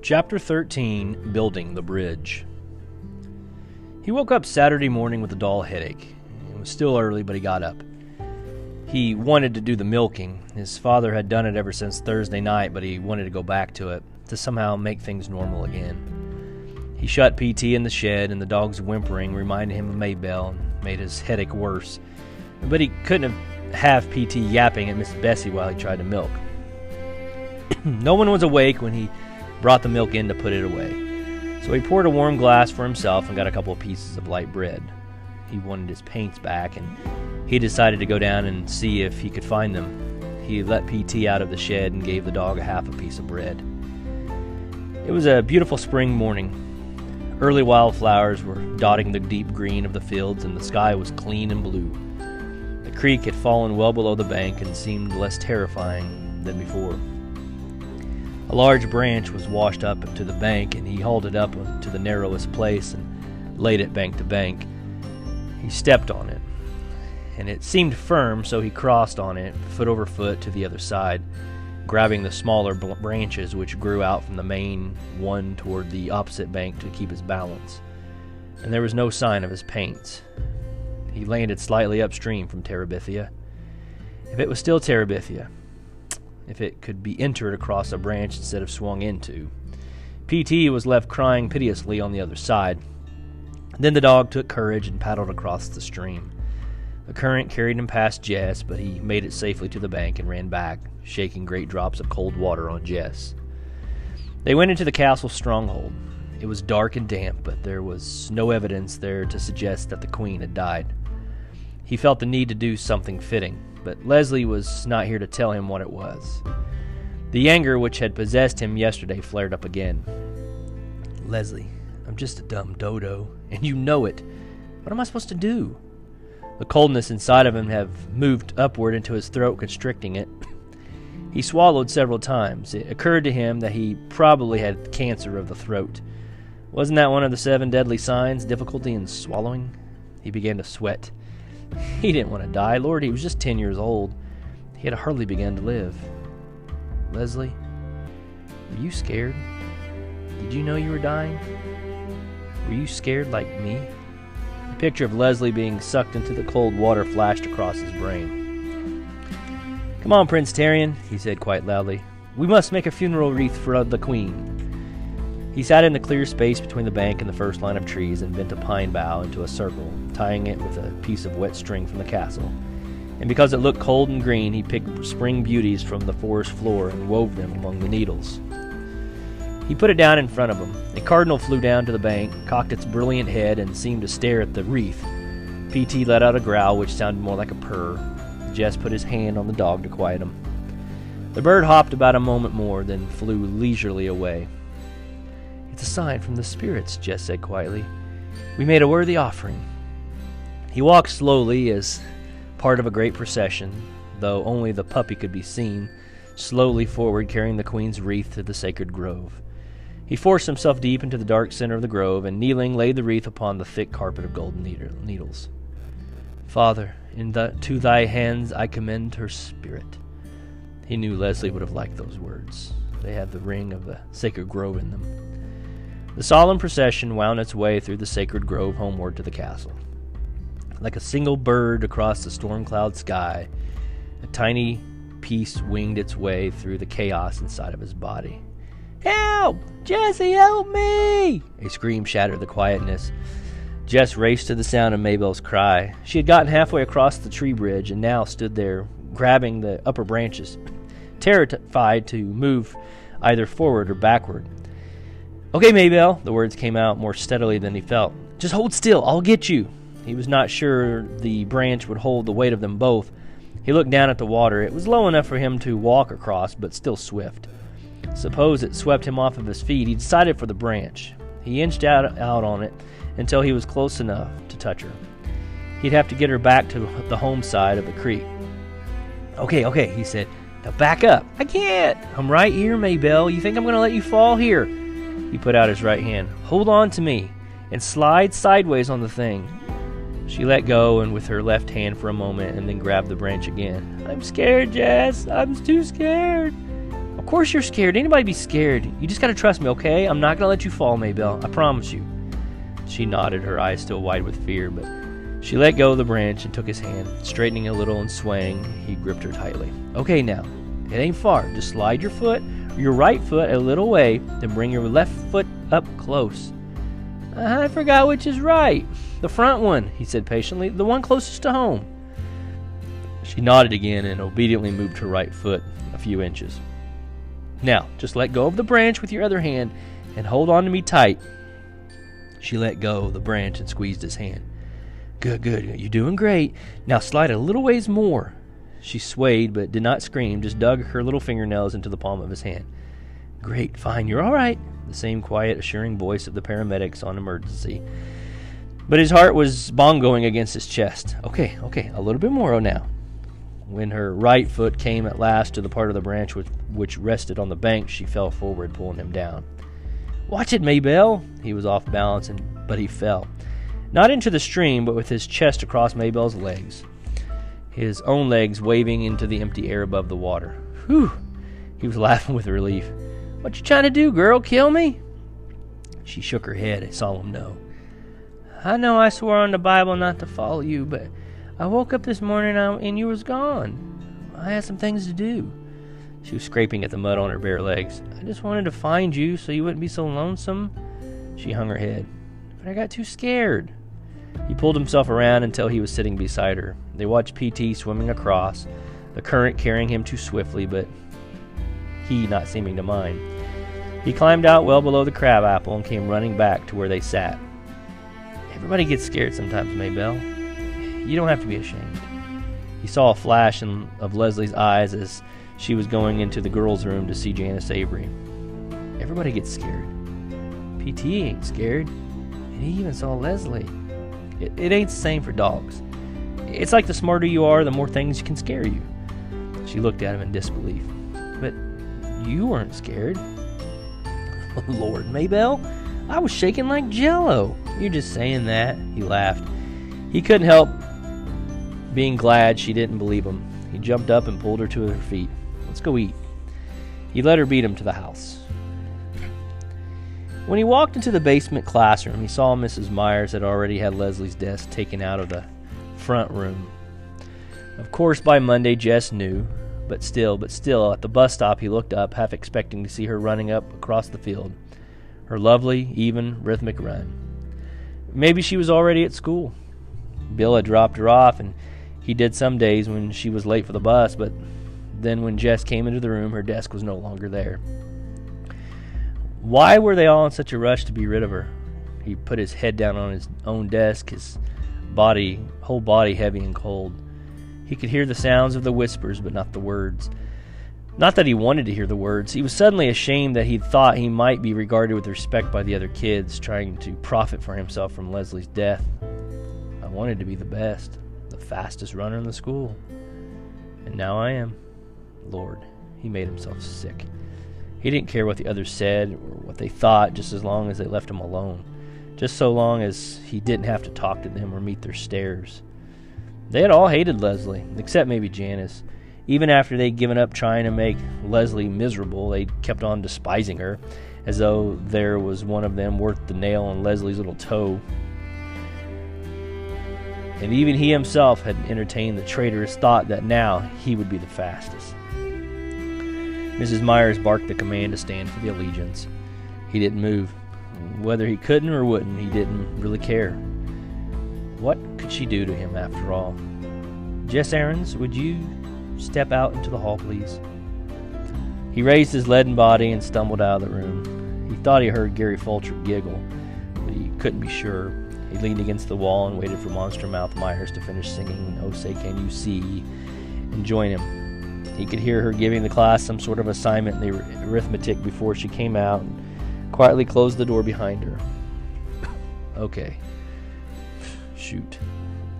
Chapter 13, Building the Bridge. He woke up Saturday morning with a dull headache. It was still early, but he got up. He wanted to do the milking. His father had done it ever since Thursday night, but he wanted to go back to it, to somehow make things normal again. He shut PT in the shed, and the dog's whimpering reminded him of Maybelle and made his headache worse. But he couldn't have PT yapping at Miss Bessie while he tried to milk. No one was awake when he brought the milk in to put it away. So he poured a warm glass for himself and got a couple of pieces of light bread. He wanted his paints back, and he decided to go down and see if he could find them. He let PT out of the shed and gave the dog half a piece of bread. It was a beautiful spring morning. Early wildflowers were dotting the deep green of the fields, and the sky was clean and blue. The creek had fallen well below the bank and seemed less terrifying than before. A large branch was washed up to the bank, and he hauled it up to the narrowest place and laid it bank to bank. He stepped on it, and it seemed firm, so he crossed on it, foot over foot, to the other side, grabbing the smaller branches which grew out from the main one toward the opposite bank to keep his balance. And there was no sign of his paints. He landed slightly upstream from Terabithia. If it was still Terabithia, if it could be entered across a branch instead of swung into. PT was left crying piteously on the other side. Then the dog took courage and paddled across the stream. The current carried him past Jess, but he made it safely to the bank and ran back, shaking great drops of cold water on Jess. They went into the castle stronghold. It was dark and damp, but there was no evidence there to suggest that the queen had died. He felt the need to do something fitting, but Leslie was not here to tell him what it was. The anger which had possessed him yesterday flared up again. "Leslie, I'm just a dumb dodo, and you know it. What am I supposed to do?" The coldness inside of him had moved upward into his throat, constricting it. He swallowed several times. It occurred to him that he probably had cancer of the throat. Wasn't that one of the 7 deadly signs, difficulty in swallowing? He began to sweat. He didn't want to die. Lord, he was just 10 years old. He had hardly begun to live. "Leslie, were you scared? Did you know you were dying? Were you scared like me?" The picture of Leslie being sucked into the cold water flashed across his brain. "Come on, Prince Tarian," he said quite loudly. "We must make a funeral wreath for the queen." He sat in the clear space between the bank and the first line of trees and bent a pine bough into a circle, tying it with a piece of wet string from the castle. And because it looked cold and green, he picked spring beauties from the forest floor and wove them among the needles. He put it down in front of him. A cardinal flew down to the bank, cocked its brilliant head, and seemed to stare at the wreath. PT let out a growl which sounded more like a purr. Jess put his hand on the dog to quiet him. The bird hopped about a moment more, then flew leisurely away. "It's a sign from the spirits," Jess said quietly. "We made a worthy offering." He walked slowly as part of a great procession, though only the puppy could be seen, slowly forward carrying the queen's wreath to the sacred grove. He forced himself deep into the dark center of the grove, and kneeling laid the wreath upon the thick carpet of golden needles. "Father, to thy hands I commend her spirit." He knew Leslie would have liked those words. They had the ring of the sacred grove in them. The solemn procession wound its way through the sacred grove homeward to the castle. Like a single bird across the storm-cloud sky, a tiny piece winged its way through the chaos inside of his body. "Help! Jessie, help me!" A scream shattered the quietness. Jess raced to the sound of Maybelle's cry. She had gotten halfway across the tree bridge and now stood there, grabbing the upper branches, terrified to move either forward or backward. "Okay, Maybelle," the words came out more steadily than he felt. "Just hold still, I'll get you." He was not sure the branch would hold the weight of them both. He looked down at the water. It was low enough for him to walk across, but still swift. Suppose it swept him off of his feet. He decided for the branch. He inched out on it until he was close enough to touch her. He'd have to get her back to the home side of the creek. Okay, he said. "Now back up." "I can't." "I'm right here, Maybelle. You think I'm going to let you fall? Here." He put out his right hand. "Hold on to me and slide sideways on the thing." She let go and with her left hand for a moment and then grabbed the branch again. "I'm scared, Jess. I'm too scared." Of course you're scared. Anybody be scared. You just gotta trust me, okay? I'm not gonna let you fall, Maybelle. I promise you. She nodded, her eyes still wide with fear, but she let go of the branch and took his hand. Straightening a little and swaying, he gripped her tightly. Okay, now. It ain't far. Just slide your right foot a little way, then bring your left foot up close. I forgot which is right. The front one, he said patiently. The one closest to home. She nodded again and obediently moved her right foot a few inches. Now, just let go of the branch with your other hand and hold on to me tight. She let go of the branch and squeezed his hand. Good. You're doing great. Now slide a little ways more. She swayed but did not scream, just dug her little fingernails into the palm of his hand. Great, fine, you're all right. The same quiet, assuring voice of the paramedics on emergency. But his heart was bongoing against his chest. Okay, a little bit more now. When her right foot came at last to the part of the branch which rested on the bank, she fell forward, pulling him down. Watch it, Maybelle! He was off balance, but he fell. Not into the stream, but with his chest across Maybelle's legs. His own legs waving into the empty air above the water. Whew! He was laughing with relief. What you trying to do, girl? Kill me? She shook her head, a solemn no. I know I swore on the Bible not to follow you, but I woke up this morning and you was gone. I had some things to do. She was scraping at the mud on her bare legs. I just wanted to find you so you wouldn't be so lonesome. She hung her head. But I got too scared. He pulled himself around until he was sitting beside her. They watched P.T. swimming across, the current carrying him too swiftly, but he not seeming to mind. He climbed out well below the crabapple and came running back to where they sat. Everybody gets scared sometimes, Maybelle. You don't have to be ashamed. He saw a flash of Leslie's eyes as she was going into the girls' room to see Janice Avery. Everybody gets scared. P.T. ain't scared, and he even saw Leslie. It ain't the same for dogs. It's like the smarter you are, the more things can scare you. She looked at him in disbelief. But you weren't scared. Lord, Maybelle, I was shaking like Jell-O. You're just saying that. He laughed. He couldn't help being glad she didn't believe him. He jumped up and pulled her to her feet. Let's go eat. He let her beat him to the house. When he walked into the basement classroom, he saw Mrs. Myers had already had Leslie's desk taken out of the front room. Of course, by Monday, Jess knew, but still, at the bus stop, he looked up, half expecting to see her running up across the field. Her lovely, even, rhythmic run. Maybe she was already at school. Bill had dropped her off, and he did some days when she was late for the bus, but then when Jess came into the room, her desk was no longer there. Why were they all in such a rush to be rid of her? He put his head down on his own desk, his whole body heavy and cold. He could hear the sounds of the whispers, but not the words. Not that he wanted to hear the words. He was suddenly ashamed that he thought he might be regarded with respect by the other kids, trying to profit for himself from Leslie's death. I wanted to be the best, the fastest runner in the school. And now I am. Lord, he made himself sick. He didn't care what the others said or what they thought, just as long as they left him alone. Just so long as he didn't have to talk to them or meet their stares. They had all hated Leslie, except maybe Janice. Even after they'd given up trying to make Leslie miserable, they kept on despising her, as though there was one of them worth the nail on Leslie's little toe. And even he himself had entertained the traitorous thought that now he would be the fastest. Mrs. Myers barked the command to stand for the allegiance. He didn't move. Whether he couldn't or wouldn't, he didn't really care. What could she do to him after all? Jess Aarons, would you step out into the hall, please? He raised his leaden body and stumbled out of the room. He thought he heard Gary Fulcher giggle, but he couldn't be sure. He leaned against the wall and waited for Monster Mouth Myers to finish singing "Oh Say Can You See" and join him. He could hear her giving the class some sort of assignment in the arithmetic before she came out and quietly closed the door behind her. Okay. Shoot.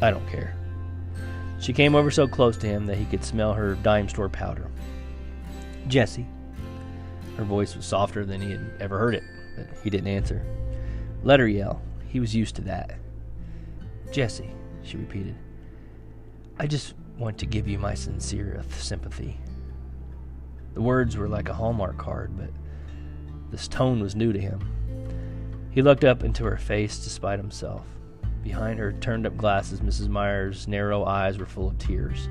I don't care. She came over so close to him that he could smell her dime store powder. Jessie. Her voice was softer than he had ever heard it, but he didn't answer. Let her yell. He was used to that. Jessie, she repeated. I just want to give you my sincere sympathy. The words were like a Hallmark card, but this tone was new to him. He looked up into her face despite himself. Behind her turned-up glasses, Mrs. Myers' narrow eyes were full of tears.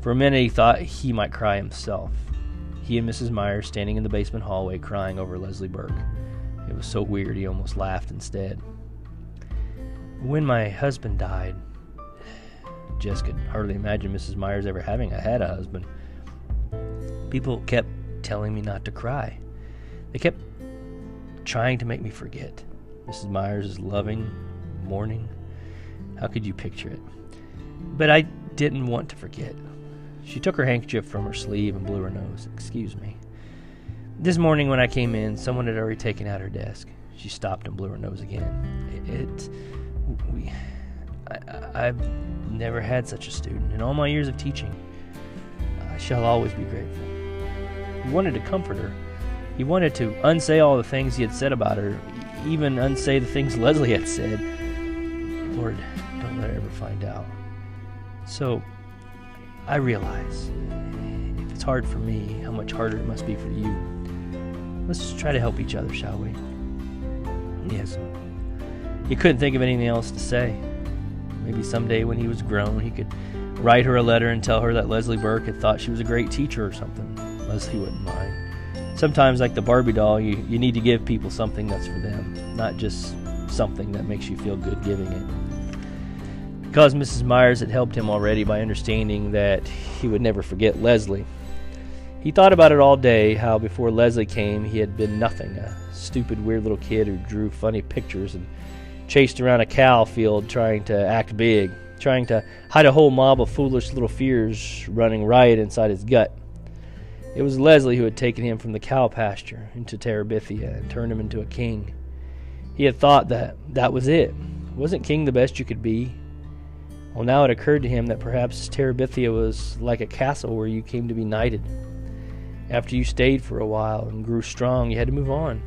For a minute he thought he might cry himself. He and Mrs. Myers standing in the basement hallway crying over Leslie Burke. It was so weird he almost laughed instead. When my husband died, Jess could hardly imagine Mrs. Myers ever having had a husband. People kept telling me not to cry. They kept trying to make me forget. Mrs. Myers is loving, mourning. How could you picture it? But I didn't want to forget. She took her handkerchief from her sleeve and blew her nose. Excuse me. This morning when I came in, someone had already taken out her desk. She stopped and blew her nose again. I've never had such a student. In all my years of teaching, I shall always be grateful. He wanted to comfort her. He wanted to unsay all the things he had said about her, even unsay the things Leslie had said. Lord, don't let her ever find out. So, I realize, if it's hard for me, how much harder it must be for you. Let's just try to help each other, shall we? Yes. He couldn't think of anything else to say. Maybe someday when he was grown, he could write her a letter and tell her that Leslie Burke had thought she was a great teacher or something. Leslie wouldn't mind. Sometimes, like the Barbie doll, you need to give people something that's for them, not just something that makes you feel good giving it. Because Mrs. Myers had helped him already by understanding that he would never forget Leslie. He thought about it all day, how before Leslie came he had been nothing, a stupid, weird little kid who drew funny pictures and chased around a cow field trying to act big, trying to hide a whole mob of foolish little fears running riot inside his gut. It was Leslie who had taken him from the cow pasture into Terabithia and turned him into a king. He had thought that was it. Wasn't king the best you could be? Well, now it occurred to him that perhaps Terabithia was like a castle where you came to be knighted. After you stayed for a while and grew strong, you had to move on.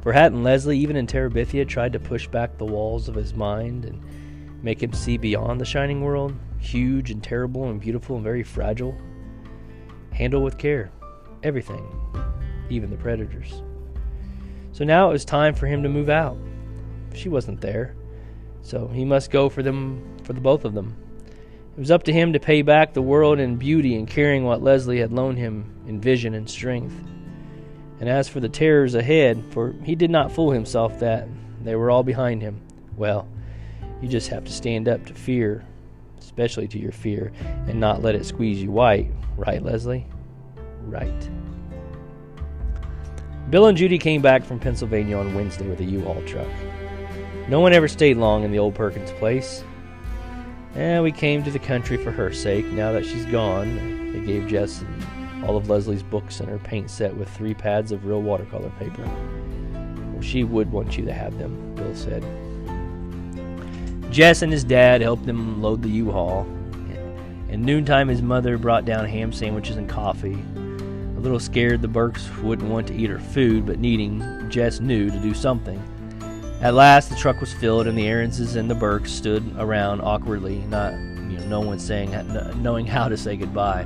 For hadn't Leslie, even in Terabithia, tried to push back the walls of his mind and make him see beyond the shining world, huge and terrible and beautiful and very fragile? Handle with care everything, even the predators. So now it was time for him to move out. She wasn't there, so he must go for the both of them. It was up to him to pay back the world in beauty and carrying what Leslie had loaned him in vision and strength. And as for the terrors ahead, for he did not fool himself that they were all behind him, well, you just have to stand up to fear, especially to your fear, and not let it squeeze you white. Right, Leslie? Right. Bill and Judy came back from Pennsylvania on Wednesday with a U-Haul truck. No one ever stayed long in the old Perkins place. We came to the country for her sake. Now that she's gone, they gave Jess all of Leslie's books and her paint set with 3 pads of real watercolor paper. Well, she would want you to have them, Bill said. Jess and his dad helped them load the U-Haul. At noontime, his mother brought down ham sandwiches and coffee. A little scared the Burkes wouldn't want to eat her food, but needing, Jess knew, to do something. At last, the truck was filled, and the Aaronses and the Burkes stood around awkwardly, no one knowing how to say goodbye.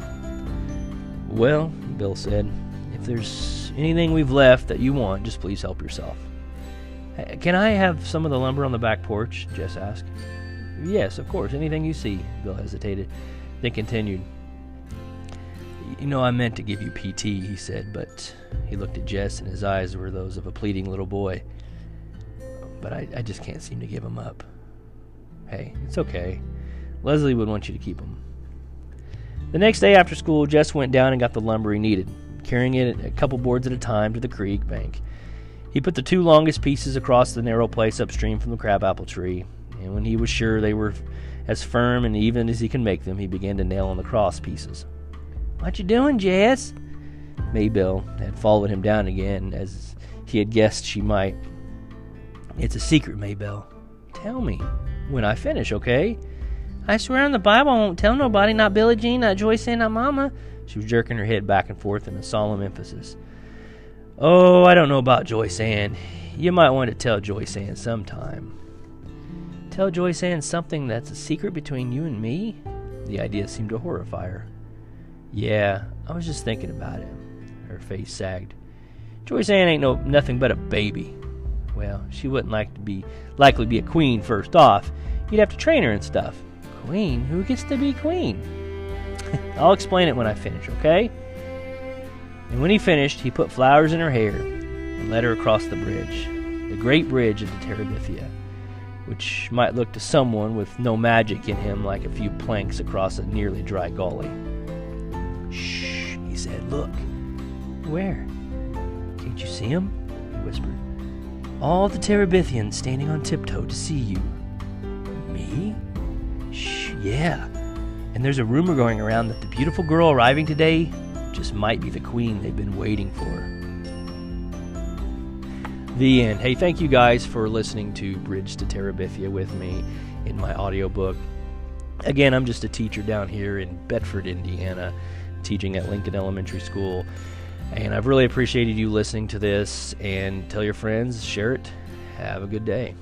Well, Bill said, if there's anything we've left that you want, just please help yourself. Can I have some of the lumber on the back porch? Jess asked. Yes, of course, anything you see, Bill hesitated, then continued. I meant to give you PT, he said, but he looked at Jess, and his eyes were those of a pleading little boy. But I just can't seem to give them up. Hey, it's okay. Leslie would want you to keep them. The next day after school, Jess went down and got the lumber he needed, carrying it a couple boards at a time to the creek bank. He put the 2 longest pieces across the narrow place upstream from the crabapple tree, and when he was sure they were as firm and even as he could make them, he began to nail on the cross pieces. What you doing, Jess? Maybelle had followed him down again, as he had guessed she might. It's a secret, Maybelle. Tell me. When I finish, okay? I swear on the Bible I won't tell nobody, not Billie Jean, not Joyce Ann, not Mama. She was jerking her head back and forth in a solemn emphasis. Oh, I don't know about Joyce Ann. You might want to tell Joyce Ann sometime. Tell Joyce Ann something that's a secret between you and me? The idea seemed to horrify her. Yeah, I was just thinking about it. Her face sagged. Joyce Ann ain't nothing but a baby. Well, she wouldn't likely be a queen first off. You'd have to train her and stuff. Queen? Who gets to be queen? I'll explain it when I finish, okay? And when he finished, he put flowers in her hair and led her across the bridge, the great bridge into Terabithia, which might look to someone with no magic in him like a few planks across a nearly dry gully. Shh, he said, look. Where? Can't you see him? He whispered. All the Terabithians standing on tiptoe to see you. Me? Shh, yeah. And there's a rumor going around that the beautiful girl arriving today just might be the queen they've been waiting for. The end. Hey, thank you guys for listening to Bridge to Terabithia with me in my audiobook. Again, I'm just a teacher down here in Bedford, Indiana, teaching at Lincoln Elementary School. And I've really appreciated you listening to this, and tell your friends, share it. Have a good day.